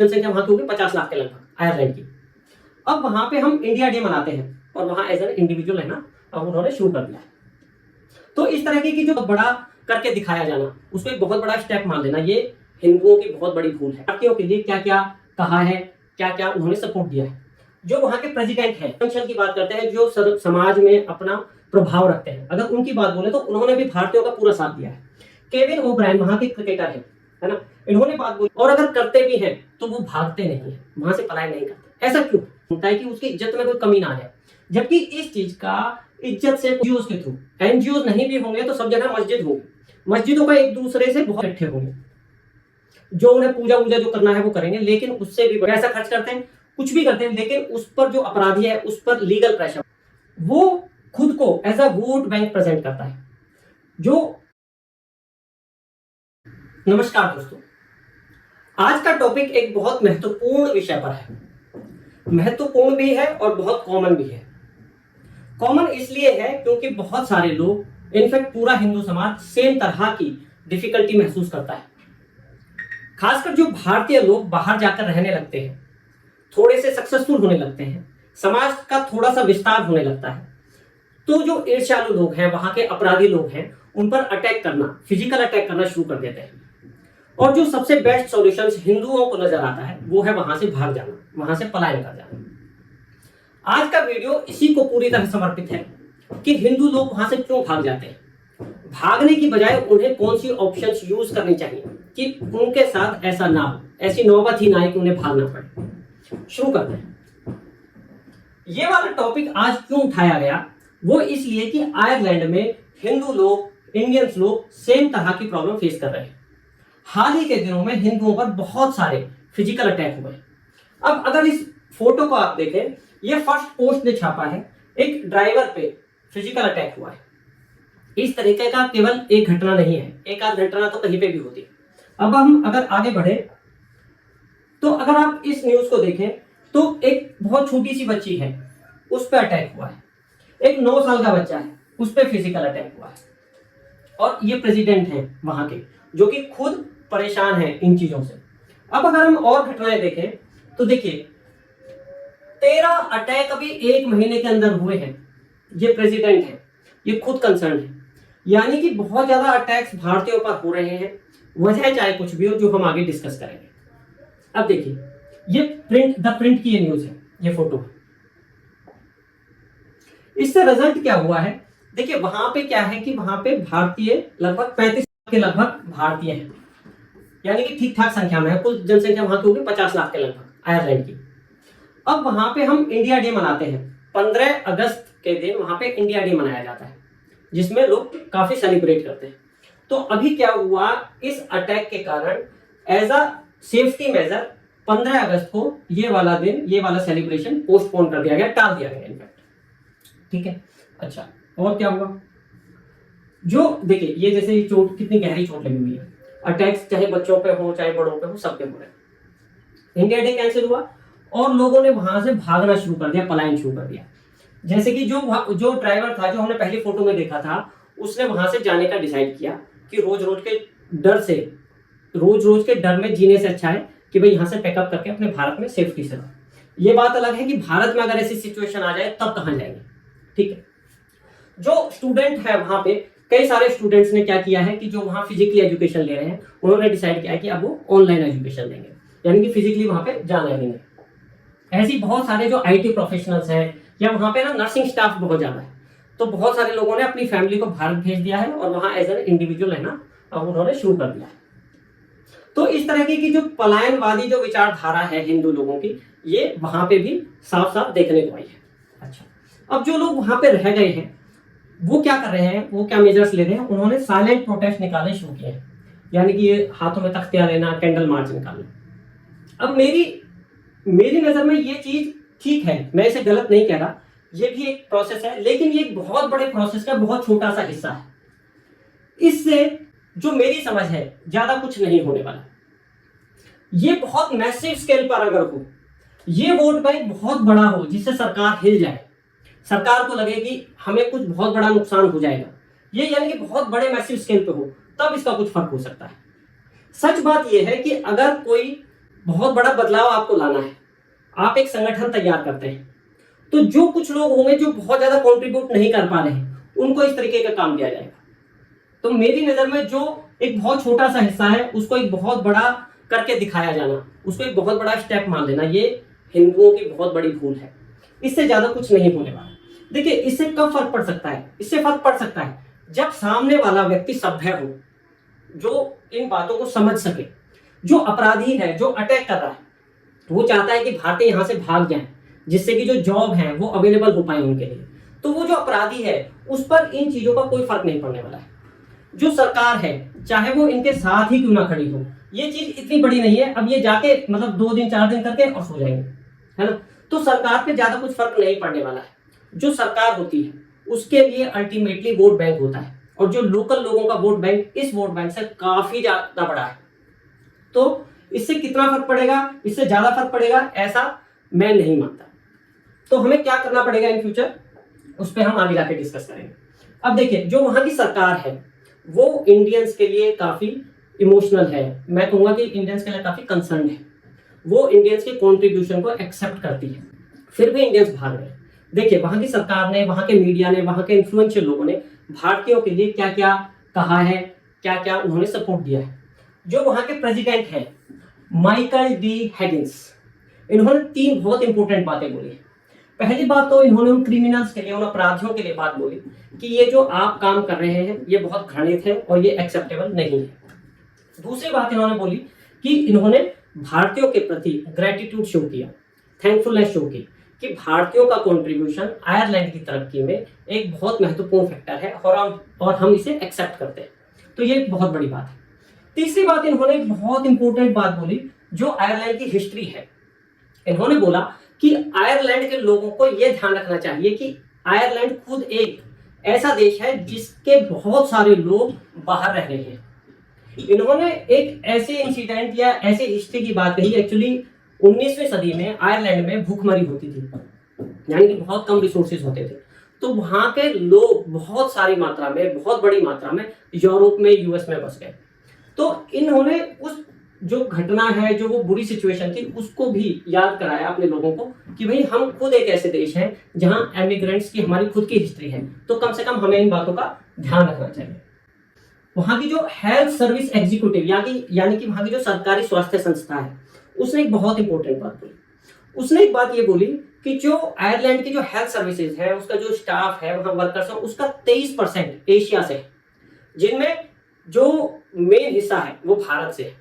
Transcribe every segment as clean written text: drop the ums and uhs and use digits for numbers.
जनसंख्या वहां की होगी 50 लाख के लगभग, आयरलैंड की। अब वहां पे हम इंडिया डे मनाते हैं और वहां एज एन इंडिविजुअल है ना, अब उन्होंने शुरू कर दिया। तो इस तरह की जो बड़ा करके दिखाया जाना, उसको एक बहुत बड़ा स्टेप मान लेना, ये हिंदुओं की बहुत बड़ी भूल है। भारतीयों के लिए क्या क्या कहा है, क्या क्या उन्होंने सपोर्ट दिया है। जो वहां के प्रेसिडेंट है, की बात करते हैं, जो समाज में अपना प्रभाव रखते हैं, अगर उनकी बात बोले तो उन्होंने भी भारतीयों का पूरा साथ दिया है। केविन ओब्रायन वहां के क्रिकेटर है ना, इन्होंने बात बोली, और अगर करते भी हैं तो वो भागते नहीं है, वहां से पलायन नहीं करते। ऐसा क्यों होता है कि उसकी इज्जत में कोई कमी ना आए, जबकि इस चीज का इज्जत से एनजीओ के थ्रू, एनजीओ नहीं भी होंगे तो सब जगह मस्जिद होगी, मस्जिदों का एक दूसरे से बहुत इकट्ठे होंगे, जो उन्हें पूजा वूजा जो करना है वो करेंगे, लेकिन उससे भी पैसा खर्च करते हैं, कुछ भी करते हैं, लेकिन उस पर जो अपराधी है उस पर लीगल प्रेशर, वो खुद को as a vote bank present करता है। जो नमस्कार दोस्तों, आज का टॉपिक एक बहुत महत्वपूर्ण विषय पर है। महत्वपूर्ण भी है और बहुत कॉमन भी है। कॉमन इसलिए है क्योंकि बहुत सारे लोग, इनफैक्ट पूरा हिंदू समाज सेम तरह की डिफिकल्टी महसूस करता है। खासकर जो भारतीय लोग बाहर जाकर रहने लगते हैं, थोड़े से सक्सेसफुल होने लगते हैं, समाज का थोड़ा सा विस्तार होने लगता है, तो जो ईर्ष्यालु लोग हैं, वहां के अपराधी लोग हैं, उन पर अटैक करना, फिजिकल अटैक करना शुरू कर देते हैं। और जो सबसे बेस्ट सॉल्यूशन हिंदुओं को नजर आता है वो है वहां से भाग जाना, वहां से पलायन कर जाना। आज का वीडियो इसी को पूरी तरह समर्पित है कि हिंदू लोग वहां से क्यों भाग जाते हैं, भागने की बजाय उन्हें कौन सी ऑप्शंस यूज करनी चाहिए कि उनके साथ ऐसा ना हो, ऐसी नौबत ही ना आए कि उन्हें भागना पड़े। शुरू करते हैं। ये वाला टॉपिक आज क्यों उठाया गया, वो इसलिए कि आयरलैंड में हिंदू लोग, इंडियंस लोग सेम तरह की प्रॉब्लम फेस कर रहे हैं। हाल ही के दिनों में हिंदुओं पर बहुत सारे फिजिकल अटैक हुए। अब अगर इस फोटो को आप देखें, ये फर्स्ट पोस्ट ने छापा है, एक ड्राइवर पे फिजिकल अटैक हुआ है। इस तरीके का केवल एक घटना नहीं है, एक आध घटना तो कहीं पे भी होती है। अब हम अगर आगे बढ़े तो अगर आप इस न्यूज को देखें तो एक बहुत छोटी सी बच्ची है, उस पर अटैक हुआ है। एक 9 साल का बच्चा है, उस पर फिजिकल अटैक हुआ है। और ये प्रेसिडेंट हैं वहां के, जो कि खुद परेशान हैं इन चीजों से। अब अगर हम और घटनाएं देखें तो देखिए 13 अटैक अभी 1 महीने के अंदर हुए हैं। ये प्रेसिडेंट है, ये खुद कंसर्न है, यानी कि बहुत ज्यादा अटैक्स भारतीयों पर हो रहे हैं। वजह चाहे कुछ भी हो, जो हम आगे डिस्कस करेंगे। अब देखिए, ये प्रिंट की ये न्यूज है, ये फोटो। इससे रिजल्ट क्या हुआ है, देखिए वहां पे क्या है कि वहां पे भारतीय लगभग 35 के लगभग भारतीय हैं, यानी कि ठीक ठाक संख्या में है। कुल जनसंख्या वहां की होगी 50 लाख के लगभग, आयरलैंड की। अब वहां पे हम इंडिया डे मनाते हैं, 15 अगस्त के दिन वहां पे इंडिया डे मनाया जाता है, जिसमें लोग काफी सेलिब्रेट करते हैं। तो अभी क्या हुआ, इस अटैक के कारण एज अ सेफ्टी मेजर 15 अगस्त को ये वाला दिन, ये वाला सेलिब्रेशन पोस्टपोन कर दिया गया, टाल दिया गया इनफैक्ट। ठीक है, अच्छा और क्या हुआ, जो देखिए ये जैसे ये चोट, कितनी गहरी चोट लगी हुई है, अटैक्स चाहे बच्चों पे हो चाहे बड़ों पे हो, सबके हो रहे हैं। इंडिया डे कैंसिल हुआ और लोगों ने वहां से भागना शुरू कर दिया, पलायन शुरू कर दिया। जैसे कि जो ड्राइवर था, जो हमने पहली फोटो में देखा था, उसने वहां से जाने का डिसाइड किया कि रोज रोज के डर में जीने से अच्छा है कि भाई यहां से पैकअप करके अपने भारत में सेफ्टी से रहो। ये बात अलग है कि भारत में अगर ऐसी सिचुएशन आ जाए तब कहां जाएंगे। ठीक है, जो स्टूडेंट है वहां पे, कई सारे स्टूडेंट्स ने क्या किया है कि जो वहां फिजिकली एजुकेशन ले रहे हैं, उन्होंने डिसाइड किया है कि अब वो ऑनलाइन एजुकेशन लेंगे, यानी कि फिजिकली वहां पे जाना ही नहीं। ऐसी बहुत सारे जो आईटी प्रोफेशनल्स हैं, या वहां पे ना नर्सिंग स्टाफ बहुत ज्यादा है, तो बहुत सारे लोगों ने अपनी फैमिली को भारत भेज दिया है और वहां एज एन इंडिविजुअल है ना, अब उन्होंने शुरू कर दिया है। तो इस तरह की जो पलायनवादी जो विचारधारा है हिंदू लोगों की, ये वहां पे भी साफ साफ देखने को आई है। अच्छा, अब जो लोग वहां पे रह गए हैं वो क्या कर रहे हैं, वो क्या मेजर्स ले रहे हैं, उन्होंने साइलेंट प्रोटेस्ट निकालने शुरू किए हैं, यानी कि ये हाथों में तख्तियां लेना, कैंडल मार्च निकालना। अब मेरी नजर में ये चीज ठीक है, मैं इसे गलत नहीं कह रहा, ये भी एक प्रोसेस है, लेकिन ये एक बहुत बड़े प्रोसेस का बहुत छोटा सा हिस्सा है। इससे जो मेरी समझ है, ज्यादा कुछ नहीं होने वाला। ये बहुत मैसिव स्केल पर अगर हो, ये वोट बैंक बहुत बड़ा हो, जिससे सरकार हिल जाए, सरकार को लगे कि हमें कुछ बहुत बड़ा नुकसान हो जाएगा, ये यानी कि बहुत बड़े मैसिव स्केल पे हो, तब इसका कुछ फर्क हो सकता है। सच बात यह है कि अगर कोई बहुत बड़ा बदलाव आपको लाना है, आप एक संगठन तैयार करते हैं, तो जो कुछ लोग होंगे जो बहुत ज्यादा कंट्रीब्यूट नहीं कर पा रहे हैं, उनको इस तरीके का काम दिया जाएगा। तो मेरी नजर में जो एक बहुत छोटा सा हिस्सा है उसको एक बहुत बड़ा करके दिखाया जाना, उसको एक बहुत बड़ा स्टेप मान लेना, ये हिंदुओं की बहुत बड़ी भूल है। इससे ज्यादा कुछ नहीं होने वाला। देखिए इससे कब फर्क पड़ सकता है, इससे फर्क पड़ सकता है जब सामने वाला व्यक्ति सभ्य हो, जो इन बातों को समझ सके। जो अपराधी है, जो अटैक कर रहा है, वो चाहता है कि भारतीय यहां से भाग जाएं, जिससे कि जो जॉब है वो अवेलेबल हो पाए उनके लिए। तो वो जो अपराधी है उस पर इन चीजों का कोई फर्क नहीं पड़ने वाला है। जो सरकार है, चाहे वो इनके साथ ही क्यों ना खड़ी हो, ये चीज इतनी बड़ी नहीं है। अब ये जाके मतलब 2 दिन 4 दिन करके और सो जाएंगे, है ना। तो सरकार पे ज्यादा कुछ फर्क नहीं पड़ने वाला है। जो सरकार होती है उसके लिए अल्टीमेटली वोट बैंक होता है, और जो लोकल लोगों का वोट बैंक इस वोट बैंक से काफी ज्यादा बड़ा है। तो इससे कितना फर्क पड़ेगा, इससे ज्यादा फर्क पड़ेगा ऐसा मैं नहीं मानता। तो हमें क्या करना पड़ेगा इन फ्यूचर, उस पर हम आगे जाके डिस्कस करेंगे। अब देखिए जो वहां की सरकार है वो इंडियंस के लिए काफी इमोशनल है, मैं कहूंगा कि इंडियंस के लिए काफी कंसर्न है। वो इंडियंस के कॉन्ट्रीब्यूशन को एक्सेप्ट करती है, फिर भी इंडियंस भाग रहे हैं। देखिए वहां की सरकार ने, वहां के मीडिया ने, वहां के इन्फ्लुएंशियल लोगों ने भारतीयों के लिए क्या क्या कहा है, क्या क्या उन्होंने सपोर्ट दिया है। जो वहां के प्रेसिडेंट हैं माइकल डी हैगिंस, इन्होंने 3 बहुत इंपॉर्टेंट बातें बोली। पहली बात तो इन्होंने उन क्रिमिनल्स के लिए, उन अपराधियों के लिए बात बोली कि ये जो आप काम कर रहे हैं ये बहुत घृणित है और ये एक्सेप्टेबल नहीं है। दूसरी बात इन्होंने बोली कि इन्होंने भारतीयों के प्रति ग्रेटिट्यूड शो किया, थैंकफुलनेस शो की, कि भारतीयों का कंट्रीब्यूशन आयरलैंड की तरक्की में एक बहुत महत्वपूर्ण फैक्टर है और हम इसे एक्सेप्ट करते हैं। तो ये एक बहुत बड़ी बात है। तीसरी बात इन्होंने एक बहुत इंपॉर्टेंट बात बोली जो आयरलैंड की हिस्ट्री है। इन्होंने बोला कि आयरलैंड के लोगों को यह ध्यान रखना चाहिए कि आयरलैंड खुद एक ऐसा देश है जिसके बहुत सारे लोग बाहर रह रहे हैं। इन्होंने एक ऐसे इंसिडेंट या ऐसे हिस्ट्री की बात कही। एक्चुअली 19वीं सदी में आयरलैंड में भूखमरी होती थी, यानी कि बहुत कम रिसोर्सेज होते थे। तो वहां के लोग बहुत सारी मात्रा में, बहुत बड़ी मात्रा में यूरोप में, यूएस में बस गए। तो इन्होंने उस जो घटना है, जो वो बुरी सिचुएशन थी, उसको भी याद कराया अपने लोगों को कि भाई हम खुद एक ऐसे देश हैं जहां एमिग्रेंट्स की हमारी खुद की हिस्ट्री है, तो कम से कम हमें इन बातों का ध्यान रखना चाहिए। वहां की जो हेल्थ सर्विस एग्जीक्यूटिव यानी कि वहां की जो सरकारी स्वास्थ्य संस्था है, उसने एक बहुत इंपॉर्टेंट बात बोली। उसने एक बात ये बोली कि जो आयरलैंड की जो हेल्थ सर्विसेज है, उसका जो स्टाफ है, वहां वर्कर्स है, उसका 23% एशिया से है, जिनमें जो मेन हिस्सा है वो भारत से है।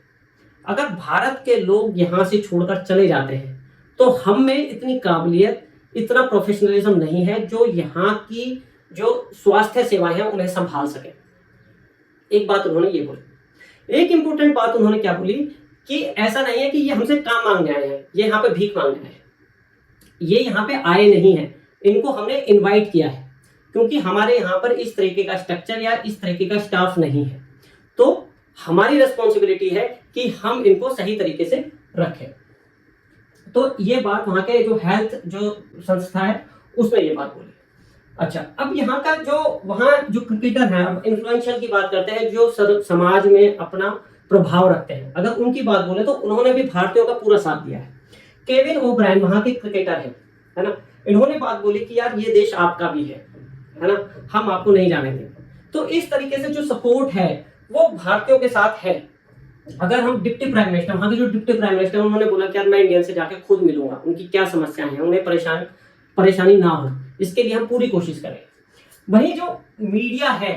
अगर भारत के लोग यहां से छोड़कर चले जाते हैं तो हम में इतनी काबिलियत, इतना प्रोफेशनलिज्म नहीं है जो यहाँ की जो स्वास्थ्य सेवाएं हैं उन्हें संभाल सके। एक बात उन्होंने ये बोली। एक इंपॉर्टेंट बात उन्होंने क्या बोली कि ऐसा नहीं है कि ये हमसे काम मांगने आए हैं, ये यहाँ पे भीख मांगने आए हैं, ये यहाँ पे आए नहीं है, इनको हमने इनवाइट किया है, क्योंकि हमारे यहाँ पर इस तरीके का स्ट्रक्चर या इस तरीके का स्टाफ नहीं है। तो हमारी रिस्पॉन्सिबिलिटी है कि हम इनको सही तरीके से रखें। तो ये बात वहां के जो हेल्थ जो संस्था है उसमें ये बात बोली। अच्छा, अब यहाँ का जो वहाँ जो क्रिकेटर है, अब इन्फ्लुएंशियल की बात करते हैं, जो समाज में अपना प्रभाव रखते हैं, अगर उनकी बात बोले तो उन्होंने भी भारतीयों का पूरा साथ दिया है। केविन ओब्रायन वहां के क्रिकेटर है ना, इन्होंने बात बोली कि यार ये देश आपका भी है ना, हम आपको नहीं जाने देंगे। तो इस तरीके से जो सपोर्ट है वो भारतीयों के साथ है। अगर हम डिप्टी प्राइम मिनिस्टर, वहां के जो डिप्टी प्राइम मिनिस्टर, उन्होंने बोला कि यार मैं इंडियन से जाके खुद मिलूंगा, उनकी क्या समस्याएं हैं, उन्हें परेशानी ना हो, इसके लिए हम पूरी कोशिश करें। वहीं जो मीडिया है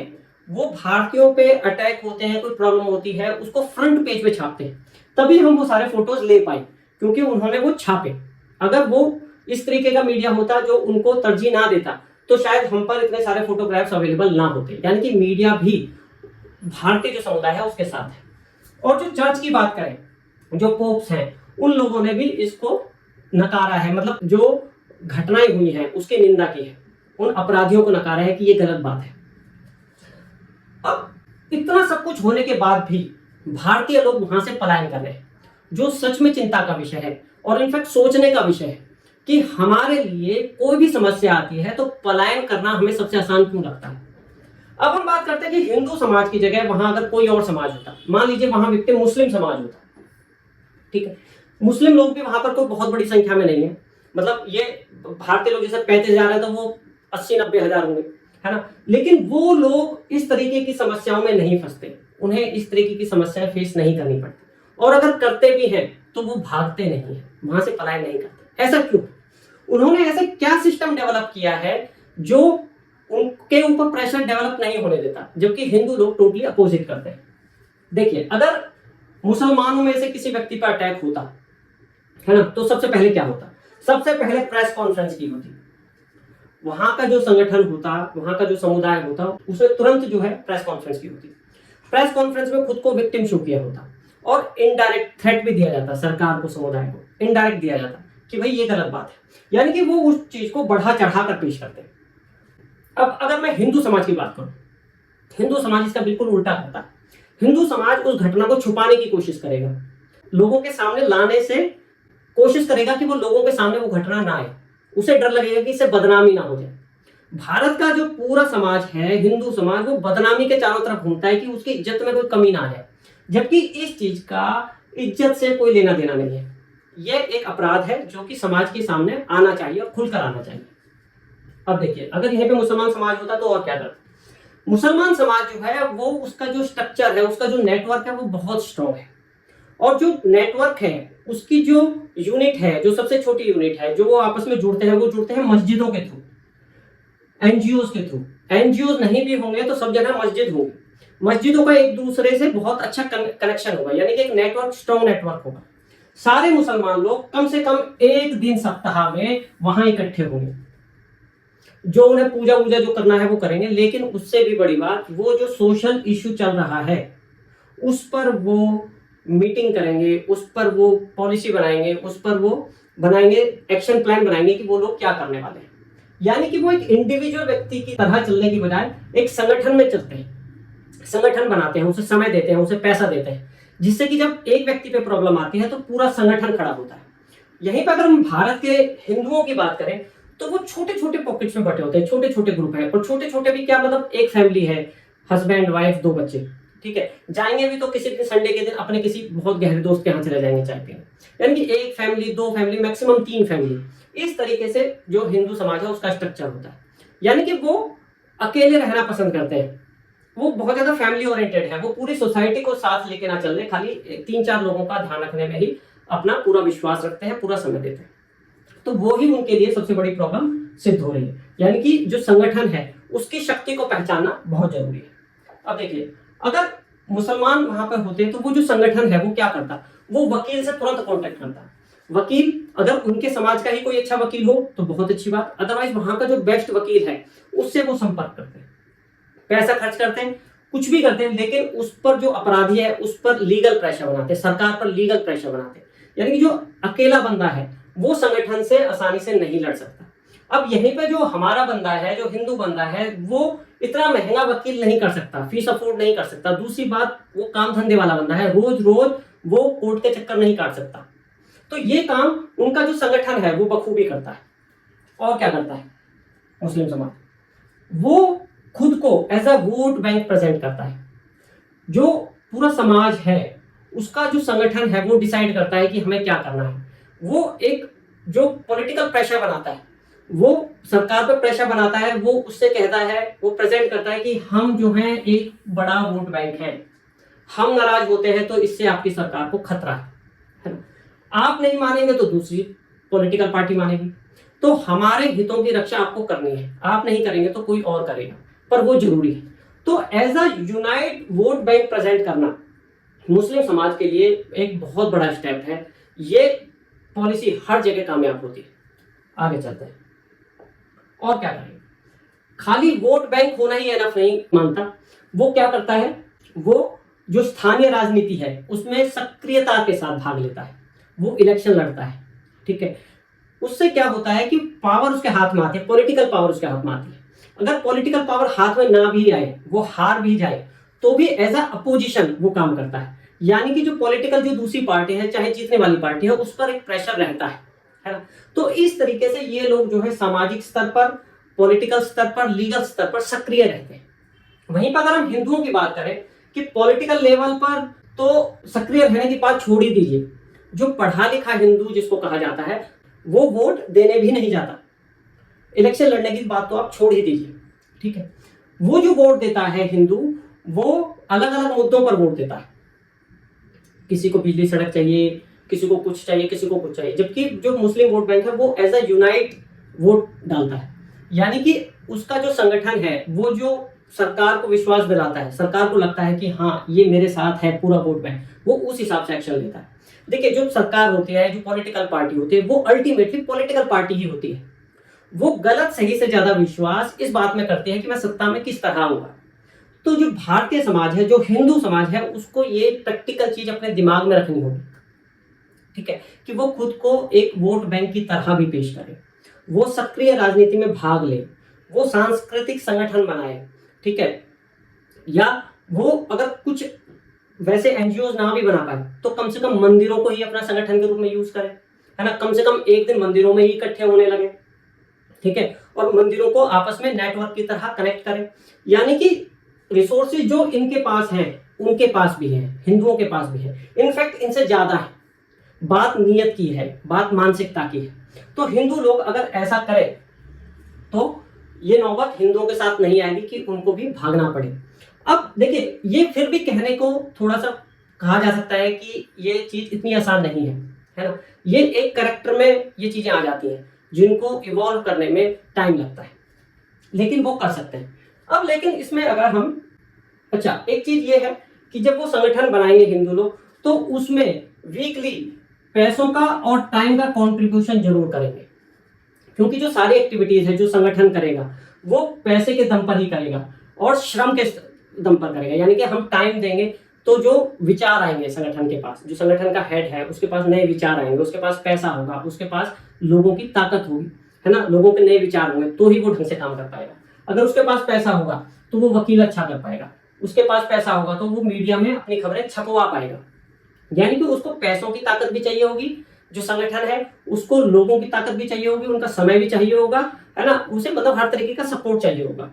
वो भारतीयों पे अटैक होते हैं, कोई प्रॉब्लम होती है, उसको फ्रंट पेज पे छापते हैं, तभी हम वो सारे फोटोज ले पाए, क्योंकि उन्होंने वो छापे। अगर वो इस तरीके का मीडिया होता जो उनको तरजीह ना देता तो शायद हम पर इतने सारे फोटोग्राफ्स अवेलेबल ना होते। यानी कि मीडिया भी भारतीय जो समुदाय है उसके साथ है। और जो चर्च की बात करें, जो पोप्स हैं, उन लोगों ने भी इसको नकारा है, मतलब जो घटनाएं हुई हैं उसकी निंदा की है, उन अपराधियों को नकारा है कि ये गलत बात है। अब इतना सब कुछ होने के बाद भी भारतीय लोग वहां से पलायन कर रहे हैं, जो सच में चिंता का विषय है और इनफैक्ट सोचने का विषय है कि हमारे लिए कोई भी समस्या आती है तो पलायन करना हमें सबसे आसान क्यों लगता है। अब हम बात करते हैं कि हिंदू समाज की जगह वहां अगर कोई और समाज होता, मान लीजिए वहां विक्टिम मुस्लिम समाज होता, ठीक है, मुस्लिम लोग भी वहां पर कोई बहुत बड़ी संख्या में नहीं है, मतलब ये भारतीय लोग जैसे 35,000 है तो वो 80-90 हज़ार होंगे, है ना। लेकिन वो लोग इस तरीके की समस्याओं में नहीं फंसते, उन्हें इस तरीके की समस्याएं फेस नहीं करनी पड़ती, और अगर करते भी हैं तो वो भागते नहीं है, वहां से पलायन नहीं करते। ऐसा क्यों? उन्होंने ऐसे क्या सिस्टम डेवलप किया है जो उनके ऊपर प्रेशर डेवलप नहीं होने देता, जबकि हिंदू लोग टोटली अपोजिट करते हैं। देखिए, अगर मुसलमानों में से किसी व्यक्ति पर अटैक होता है ना, तो सबसे पहले क्या होता? सबसे पहले प्रेस कॉन्फ्रेंस की होती, वहां का जो संगठन होता, वहां का जो समुदाय होता, उसमें तुरंत जो है प्रेस कॉन्फ्रेंस की होती। प्रेस कॉन्फ्रेंस में खुद को विक्टिम शो किया होता, और इनडायरेक्ट थ्रेट भी दिया जाता सरकार को, समुदाय को इनडायरेक्ट दिया जाता कि भाई ये गलत बात है, यानी कि वो उस चीज को बढ़ा चढ़ा कर पेश करते हैं। अब अगर मैं हिंदू समाज की बात करूं, हिंदू समाज इसका बिल्कुल उल्टा करता है। हिंदू समाज उस घटना को छुपाने की कोशिश करेगा, लोगों के सामने लाने से कोशिश करेगा कि वो लोगों के सामने वो घटना ना आए, उसे डर लगेगा कि इससे बदनामी ना हो जाए। भारत का जो पूरा समाज है, हिंदू समाज, वो बदनामी के चारों तरफ घूमता है कि उसकी इज्जत में कोई कमी ना आ जाए, जबकि इस चीज का इज्जत से कोई लेना देना नहीं है। यह एक अपराध है जो कि समाज के सामने आना चाहिए और खुलकर आना चाहिए। अब देखिए, अगर यहीं पे मुसलमान समाज होता तो और क्या करता? मुसलमान समाज जो है वो, उसका जो स्ट्रक्चर है, उसका जो नेटवर्क है वो बहुत स्ट्रॉन्ग है, और जो नेटवर्क है उसकी जो यूनिट है, जो सबसे छोटी यूनिट है, जो वो आपस में जुड़ते हैं, वो जुड़ते हैं मस्जिदों के थ्रू, एनजीओ के थ्रू। एनजीओ नहीं भी होंगे तो सब जगह मस्जिद होगी, मस्जिदों का एक दूसरे से बहुत अच्छा कनेक्शन होगा, यानी कि एक नेटवर्क, स्ट्रॉन्ग नेटवर्क होगा। सारे मुसलमान लोग कम से कम एक दिन सप्ताह में वहां इकट्ठे होंगे, जो उन्हें पूजा वूजा जो करना है वो करेंगे। लेकिन उससे भी बड़ी बात, वो जो सोशल इश्यू चल रहा है उस पर वो मीटिंग करेंगे, उस पर वो पॉलिसी बनाएंगे, उस पर वो बनाएंगे, एक्शन प्लान बनाएंगे कि वो लोग क्या करने वाले हैं। यानी कि वो एक इंडिविजुअल व्यक्ति की तरह चलने की बजाय एक संगठन में चलते हैं, संगठन बनाते हैं, उसे समय देते हैं, उसे पैसा देते हैं, जिससे कि जब एक व्यक्ति पे प्रॉब्लम आती है तो पूरा संगठन खड़ा होता है। यहीं पर अगर हम भारत के हिंदुओं की बात करें तो वो छोटे छोटे पॉकेट्स में बटे होते हैं, छोटे छोटे ग्रुप हैं, और छोटे छोटे भी क्या, मतलब एक फैमिली है, हस्बैंड वाइफ 2 बच्चे, ठीक है। जाएंगे भी तो किसी दिन संडे के दिन अपने किसी बहुत गहरे दोस्त के यहाँ चले जाएंगे चाय पीने, यानी कि एक फैमिली, 2 फैमिली, मैक्सिमम 3 फैमिली। इस तरीके से जो हिंदू समाज है उसका स्ट्रक्चर होता है, यानी कि वो अकेले रहना पसंद करते हैं, वो बहुत ज्यादा फैमिली ओरिएंटेड है, वो पूरी सोसाइटी को साथ लेके ना चल रहे, खाली 3-4 लोगों का ध्यान रखने में ही अपना पूरा विश्वास रखते हैं, पूरा समय देते हैं। तो वो ही उनके लिए सबसे बड़ी प्रॉब्लम सिद्ध हो रही है, यानी कि जो संगठन है उसकी शक्ति को पहचानना बहुत जरूरी है। अब देखिए, अगर मुसलमान वहां पर होते तो वो जो संगठन है वो क्या करता, वो वकील से तुरंत कांटेक्ट करता। वकील, अगर उनके समाज का ही कोई अच्छा वकील हो तो बहुत अच्छी बात, अदरवाइज वहां का जो बेस्ट वकील है उससे वो संपर्क करते हैं, पैसा खर्च करते हैं, कुछ भी करते हैं, लेकिन उस पर जो अपराधी है उस पर लीगल प्रेशर बनाते हैं, सरकार पर लीगल प्रेशर बनाते हैं। यानी कि जो अकेला बंदा है वो संगठन से आसानी से नहीं लड़ सकता। अब यहीं पे जो हमारा बंदा है, जो हिंदू बंदा है, वो इतना महंगा वकील नहीं कर सकता, फीस अफोर्ड नहीं कर सकता। दूसरी बात, वो काम धंधे वाला बंदा है, रोज रोज वो कोर्ट के चक्कर नहीं काट सकता। तो ये काम उनका जो संगठन है वो बखूबी करता है। और क्या करता है मुस्लिम समाज, वो खुद को as a vote bank present करता है। जो पूरा समाज है उसका जो संगठन है वो डिसाइड करता है कि हमें क्या करना है। वो एक जो पॉलिटिकल प्रेशर बनाता है, वो सरकार पर प्रेशर बनाता है, वो उससे कहता है, वो प्रेजेंट करता है कि हम जो हैं एक बड़ा वोट बैंक है, हम नाराज होते हैं तो इससे आपकी सरकार को खतरा है ना। आप नहीं मानेंगे तो दूसरी पॉलिटिकल पार्टी मानेगी, तो हमारे हितों की रक्षा आपको करनी है, आप नहीं करेंगे तो कोई और करेगा, पर वो जरूरी है। तो as a unite vote bank present करना मुस्लिम समाज के लिए एक बहुत बड़ा स्टेप है। ये पॉलिसी हर जगह कामयाब होती है। आगे चलते हैं, और क्या करेंगे। खाली वोट बैंक होना ही एनफ नहीं मानता, वो क्या करता है, वो जो स्थानीय राजनीति है उसमें सक्रियता के साथ भाग लेता है, वो इलेक्शन लड़ता है, ठीक है। उससे क्या होता है कि पावर उसके हाथ में आती है, पॉलिटिकल पावर उसके हाथ में आती है। अगर पॉलिटिकल पावर हाथ में ना भी आए, वो हार भी जाए, तो भी एज अ अपोजिशन वो काम करता है। यानी कि जो पॉलिटिकल जो दूसरी पार्टी है, चाहे जीतने वाली पार्टी है, उस पर एक प्रेशर रहता है ना। तो इस तरीके से ये लोग जो है सामाजिक स्तर पर, पॉलिटिकल स्तर पर, लीगल स्तर पर सक्रिय रहते हैं। वहीं पर अगर हम हिंदुओं की बात करें कि पॉलिटिकल लेवल पर तो सक्रिय रहने की बात छोड़ ही दीजिए, जो पढ़ा लिखा हिंदू जिसको कहा जाता है वो वोट देने भी नहीं जाता। इलेक्शन लड़ने की बात तो आप छोड़ ही दीजिए, ठीक है। वो जो वोट देता है हिंदू, वो अलग अलग मुद्दों पर वोट देता है। किसी को बिजली सड़क चाहिए, किसी को कुछ चाहिए, किसी को कुछ चाहिए। जबकि जो मुस्लिम वोट बैंक है वो एज अ यूनाइट वोट डालता है, यानी कि उसका जो संगठन है वो जो सरकार को विश्वास दिलाता है, सरकार को लगता है कि हाँ ये मेरे साथ है पूरा वोट बैंक, वो उस हिसाब से एक्शन लेता है। देखिए जो सरकार होती है, जो पॉलिटिकल पार्टी होती है, वो अल्टीमेटली पॉलिटिकल पार्टी ही होती है। वो गलत सही से ज्यादा विश्वास इस बात में करती है कि मैं सत्ता में किस तरह आऊंगा। तो जो भारतीय समाज है, जो हिंदू समाज है, उसको ये प्रैक्टिकल चीज अपने दिमाग में रखनी होगी, ठीक है, कि वो खुद को एक वोट बैंक की तरह भी पेश करे, वो सक्रिय राजनीति में भाग ले, वो सांस्कृतिक संगठन बनाए, ठीक है, या वो अगर कुछ वैसे एनजीओ ना भी बना पाए तो कम से कम मंदिरों को ही अपना संगठन के रूप में यूज करे, है ना। कम से कम एक दिन मंदिरों में ही इकट्ठे होने लगे, ठीक है, और मंदिरों को आपस में नेटवर्क की तरह कनेक्ट करें। यानी कि रिसोर्सेज जो इनके पास हैं उनके पास भी है, हिंदुओं के पास भी है, इनफैक्ट इनसे ज्यादा है। बात नीयत की है, बात मानसिकता की है। तो हिंदू लोग अगर ऐसा करें तो ये नौबत हिंदुओं के साथ नहीं आएगी कि उनको भी भागना पड़े। अब देखिए ये फिर भी कहने को थोड़ा सा कहा जा सकता है कि ये चीज इतनी आसान नहीं है ना। ये एक कैरेक्टर में ये चीजें आ जाती हैं जिनको इवॉल्व करने में टाइम लगता है, लेकिन वो कर सकते हैं। अब लेकिन इसमें अगर हम अच्छा एक चीज ये है कि जब वो संगठन बनाएंगे हिंदू लोग तो उसमें वीकली पैसों का और टाइम का कंट्रीब्यूशन जरूर करेंगे, क्योंकि जो सारी एक्टिविटीज है जो संगठन करेगा वो पैसे के दम पर ही करेगा और श्रम के दम पर करेगा। यानी कि हम टाइम देंगे तो जो विचार आएंगे संगठन के पास, जो संगठन का हेड है उसके पास नए विचार आएंगे, उसके पास पैसा होगा, उसके पास लोगों की ताकत होगी, है ना, लोगों के नए विचार होंगे तो ही वो ढंग से काम कर पाएगा। अगर उसके पास पैसा होगा तो वो वकील अच्छा कर पाएगा, उसके पास पैसा होगा तो वो मीडिया में अपनी खबरें छपवा पाएगा। यानी कि उसको पैसों की ताकत भी चाहिए होगी, जो संगठन है उसको लोगों की ताकत भी चाहिए होगी, उनका समय भी चाहिए होगा, है ना, उसे मतलब हर तरीके का सपोर्ट चाहिए होगा,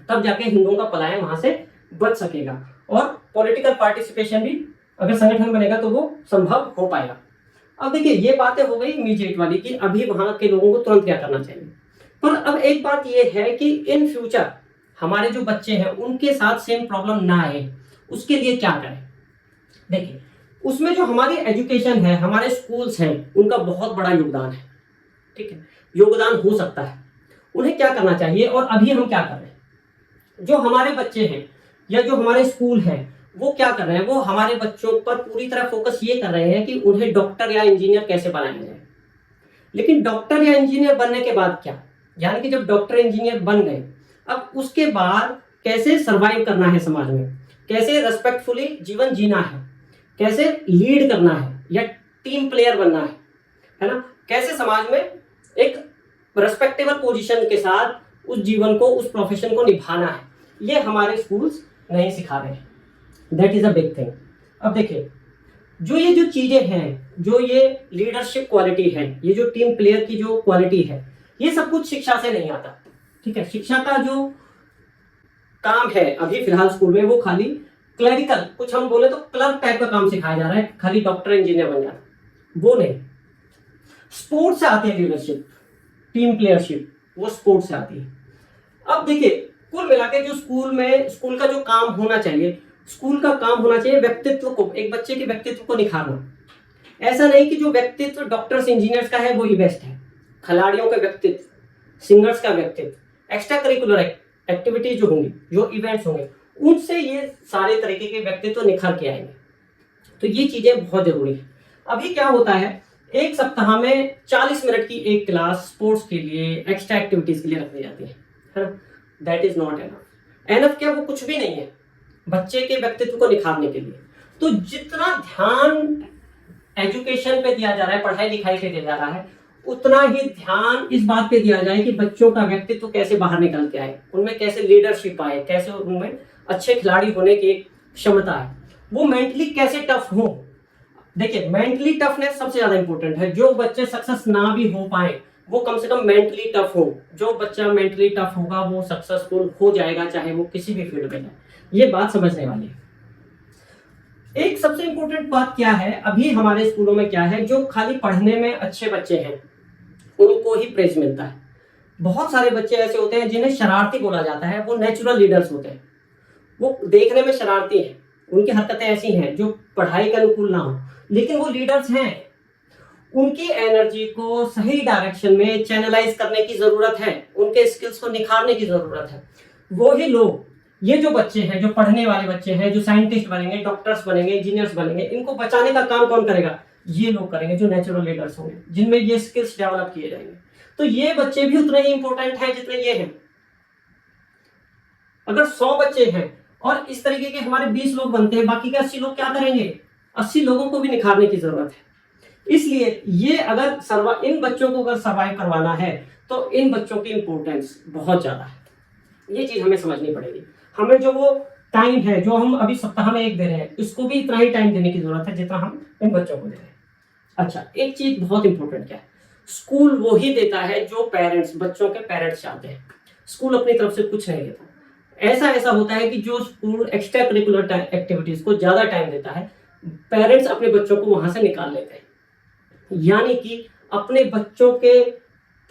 तब जाके हिंदुओं का पलायन वहां से बच सकेगा। और पॉलिटिकल पार्टिसिपेशन भी अगर संगठन बनेगा तो वो संभव हो पाएगा। अब देखिए ये बातें हो गई इमीडिएट वाली कि अभी वहां के लोगों को तुरंत क्या करना चाहिए। पर अब एक बात ये है कि इन फ्यूचर हमारे जो बच्चे हैं उनके साथ सेम प्रॉब्लम ना आए, उसके लिए क्या करें। देखिए उसमें जो हमारी एजुकेशन है, हमारे स्कूल्स हैं, उनका बहुत बड़ा योगदान है, ठीक है, योगदान हो सकता है। उन्हें क्या करना चाहिए और अभी हम क्या कर रहे हैं। जो हमारे बच्चे हैं या जो हमारे स्कूल हैं वो क्या कर रहे हैं, वो हमारे बच्चों पर पूरी तरह फोकस ये कर रहे हैं कि उन्हें डॉक्टर या इंजीनियर कैसे बनाया जाए। लेकिन डॉक्टर या इंजीनियर बनने के बाद क्या, यानी कि जब डॉक्टर इंजीनियर बन गए अब उसके बाद कैसे सरवाइव करना है समाज में, कैसे रेस्पेक्टफुली जीवन जीना है, कैसे लीड करना है या टीम प्लेयर बनना है ना, कैसे समाज में एक रेस्पेक्टेबल पोजीशन के साथ उस जीवन को, उस प्रोफेशन को निभाना है, ये हमारे स्कूल्स नहीं सिखा रहे हैं। That is a big thing. अब देखिए जो चीजें हैं, जो ये लीडरशिप क्वालिटी है, ये जो टीम प्लेयर की जो क्वालिटी है, ये सब कुछ शिक्षा से नहीं आता, ठीक है। शिक्षा का जो काम है अभी फिलहाल स्कूल में वो खाली क्लरिकल, कुछ हम बोले तो क्लर्क टाइप का काम सिखाया जा रहा है, खाली डॉक्टर इंजीनियर बन जाना, वो नहीं। स्पोर्ट्स से आती है लीडरशिप, टीम प्लेयरशिप, वो स्पोर्ट्स से आती है। अब देखिए कुल मिला के जो स्कूल में, स्कूल का जो काम होना चाहिए, स्कूल का काम होना चाहिए व्यक्तित्व को, एक बच्चे के व्यक्तित्व को निखारना। ऐसा नहीं कि जो व्यक्तित्व डॉक्टर्स इंजीनियर्स का है वो ही बेस्ट है, खिलाड़ियों का व्यक्तित्व, सिंगर्स का व्यक्तित्व, एक्स्ट्रा करिकुलर एक्टिविटीज जो होंगी, जो इवेंट्स होंगे, उनसे ये सारे तरीके के व्यक्तित्व निखर के आएंगे। तो ये चीजें बहुत जरूरी है। अभी क्या होता है, एक सप्ताह में 40 मिनट की एक क्लास स्पोर्ट्स के लिए, एक्स्ट्रा एक्टिविटीज के लिए रख दी जाती है ना। That is not enough. Enough क्या, वो कुछ भी नहीं है बच्चे के व्यक्तित्व को निखारने के लिए। तो जितना ध्यान एजुकेशन पे दिया जा रहा है, पढ़ाई लिखाई पे दिया जा रहा है, उतना ही ध्यान इस बात पे दिया जाए कि बच्चों का व्यक्तित्व कैसे बाहर निकल के आए, उनमें कैसे लीडरशिप आए, कैसे उनमें अच्छे खिलाड़ी होने की क्षमता है, वो मेंटली कैसे टफ हो। देखिए मेंटली टफनेस सबसे ज्यादा इंपॉर्टेंट है। जो बच्चे सक्सेस ना भी हो पाए वो कम से कम मेंटली टफ हो। जो बच्चा मेंटली टफ होगा वो सक्सेसफुल हो जाएगा, चाहे वो किसी भी फील्ड में जाए। ये बात समझने वाली है। एक सबसे इंपॉर्टेंट बात क्या है, अभी हमारे स्कूलों में क्या है, जो खाली पढ़ने में अच्छे बच्चे हैं उनको ही प्रेज मिलता है। बहुत सारे बच्चे ऐसे होते हैं जिन्हें शरारती बोला जाता है, वो नेचुरल लीडर्स होते हैं, वो देखने में शरारती हैं, उनकी हरकतें ऐसी हैं जो पढ़ाई के अनुकूल ना हो, लेकिन वो लीडर्स हैं। उनकी एनर्जी को सही डायरेक्शन में चैनलाइज करने की जरूरत है, उनके स्किल्स को निखारने की जरूरत है। वो ही लोग, ये जो बच्चे हैं, जो पढ़ने वाले बच्चे हैं, जो साइंटिस्ट बनेंगे, डॉक्टर्स बनेंगे, इंजीनियर्स बनेंगे, इनको बचाने का काम कौन करेगा? ये लोग करेंगे जो नेचुरल लीडर्स होंगे, जिनमें ये स्किल्स डेवलप किए जाएंगे। तो ये बच्चे भी उतने ही इंपॉर्टेंट हैं जितने ये हैं। अगर 100 बच्चे हैं और इस तरीके के हमारे 20 लोग बनते हैं, बाकी के 80 लोग क्या करेंगे? 80 लोगों को भी निखारने की जरूरत है। इसलिए ये अगर इन बच्चों को अगर सर्वाइव करवाना है तो इन बच्चों की इंपॉर्टेंस बहुत ज्यादा है। ये चीज हमें समझनी पड़ेगी। हमें जो वो टाइम है जो हम अभी सप्ताह में 1 दे रहे हैं, इसको भी इतना ही टाइम देने की जरूरत है जितना हम इन बच्चों को दे रहे हैं। अच्छा, एक चीज बहुत इंपॉर्टेंट क्या है, स्कूल वो ही देता है जो पेरेंट्स, बच्चों के पेरेंट्स चाहते हैं। स्कूल अपनी तरफ से कुछ नहीं देता। ऐसा होता है कि जो स्कूल एक्स्ट्रा करिकुलर एक्टिविटीज को ज्यादा टाइम देता है, पेरेंट्स अपने बच्चों को वहां से निकाल लेते हैं। यानी कि अपने बच्चों के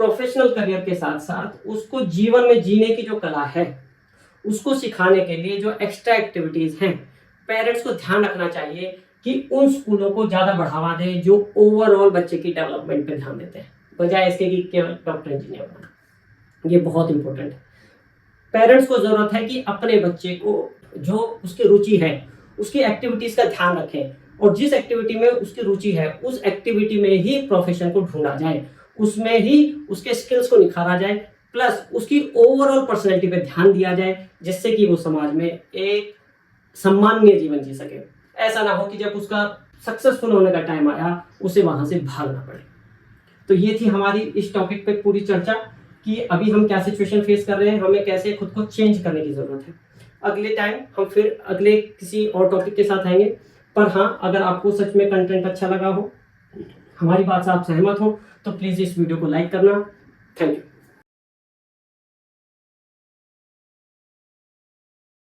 प्रोफेशनल करियर के साथ साथ उसको जीवन में जीने की जो कला है उसको सिखाने के लिए जो एक्स्ट्रा एक्टिविटीज हैं, पेरेंट्स को ध्यान रखना चाहिए कि उन स्कूलों को ज्यादा बढ़ावा दें जो ओवरऑल बच्चे की डेवलपमेंट पे ध्यान देते हैं, बजाय इसके कि केवल डॉक्टर इंजीनियर बनना। ये बहुत इंपॉर्टेंट है। पेरेंट्स को जरूरत है कि अपने बच्चे को जो उसकी रुचि है उसकी एक्टिविटीज का ध्यान रखें, और जिस एक्टिविटी में उसकी रुचि है उस एक्टिविटी में ही प्रोफेशन को ढूंढा जाए, उसमें ही उसके स्किल्स को निखारा जाए, प्लस उसकी ओवरऑल पर्सनैलिटी पे ध्यान दिया जाए, जिससे कि वो समाज में एक सम्माननीय जीवन जी सके। ऐसा ना हो कि जब उसका सक्सेसफुल होने का टाइम आया उसे वहां से भागना पड़े। तो ये थी हमारी इस टॉपिक पे पूरी चर्चा कि अभी हम क्या सिचुएशन फेस कर रहे हैं, हमें कैसे खुद को चेंज करने की जरूरत है। अगले टाइम हम फिर अगले किसी और टॉपिक के साथ आएंगे। पर हाँ, अगर आपको सच में कंटेंट अच्छा लगा हो, हमारी बात से आप सहमत हो, तो प्लीज़ इस वीडियो को लाइक करना। Thank you.